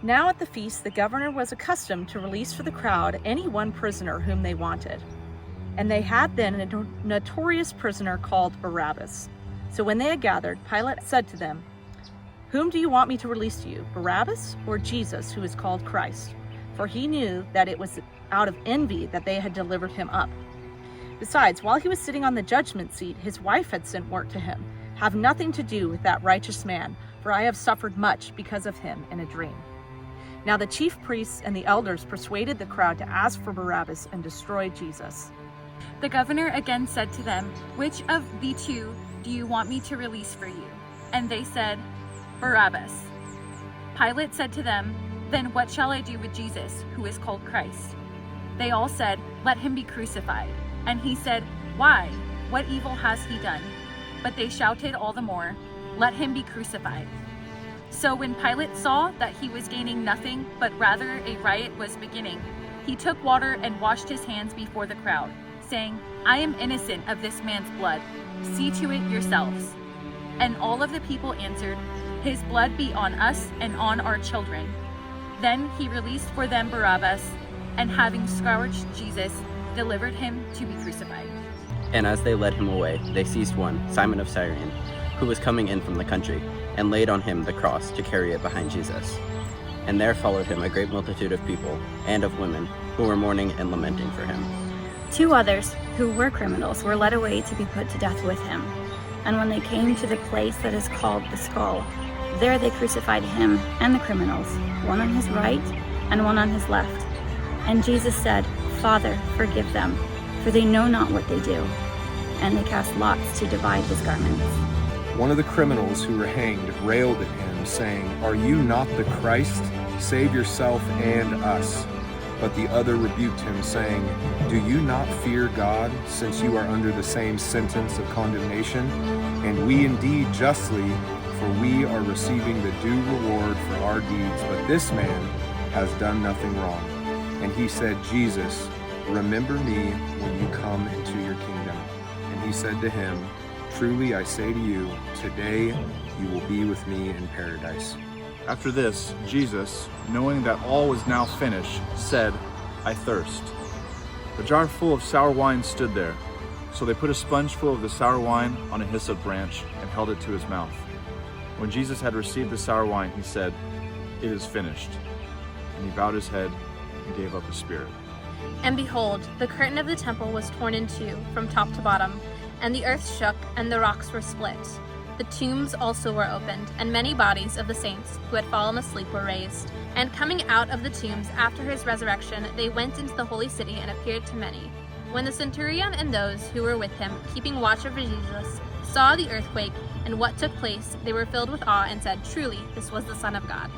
Now at the feast, the governor was accustomed to release for the crowd any one prisoner whom they wanted. And they had then a notorious prisoner called Barabbas. So when they had gathered, Pilate said to them, "Whom do you want me to release to you, Barabbas or Jesus, who is called Christ?" For he knew that it was out of envy that they had delivered him up. Besides, while he was sitting on the judgment seat, his wife had sent word to him, "Have nothing to do with that righteous man, for I have suffered much because of him in a dream." Now the chief priests and the elders persuaded the crowd to ask for Barabbas and destroy Jesus. The governor again said to them, "Which of the two do you want me to release for you?" And they said, "Barabbas." Pilate said to them, "Then what shall I do with Jesus, who is called Christ?" They all said, "Let him be crucified." And he said, "Why? What evil has he done?" But they shouted all the more, "Let him be crucified." So when Pilate saw that he was gaining nothing, but rather a riot was beginning, he took water and washed his hands before the crowd, saying, "I am innocent of this man's blood. See to it yourselves." And all of the people answered, "His blood be on us and on our children." Then he released for them Barabbas, and having scourged Jesus, delivered him to be crucified. And as they led him away, they seized one, Simon of Cyrene, who was coming in from the country, and laid on him the cross to carry it behind Jesus. And there followed him a great multitude of people, and of women, who were mourning and lamenting for him. 2 others, who were criminals, were led away to be put to death with him. And when they came to the place that is called the Skull, there they crucified him and the criminals, one on his right and one on his left. And Jesus said, "Father, forgive them, for they know not what they do." And they cast lots to divide his garments. One of the criminals who were hanged railed at him, saying, "Are you not the Christ? Save yourself and us." But the other rebuked him, saying, "Do you not fear God, since you are under the same sentence of condemnation? And we indeed justly, for we are receiving the due reward for our deeds, but this man has done nothing wrong." And he said, "Jesus, remember me when you come into your kingdom." And he said to him, "Truly I say to you, today you will be with me in paradise." After this, Jesus, knowing that all was now finished, said, "I thirst." A jar full of sour wine stood there. So they put a sponge full of the sour wine on a hyssop branch and held it to his mouth. When Jesus had received the sour wine, he said, "It is finished." And he bowed his head and gave up his spirit. And behold, the curtain of the temple was torn in two from top to bottom, and the earth shook, and the rocks were split. The tombs also were opened, and many bodies of the saints who had fallen asleep were raised. And coming out of the tombs after his resurrection, they went into the holy city and appeared to many. When the centurion and those who were with him, keeping watch over Jesus, saw the earthquake and what took place, they were filled with awe and said, "Truly, this was the Son of God."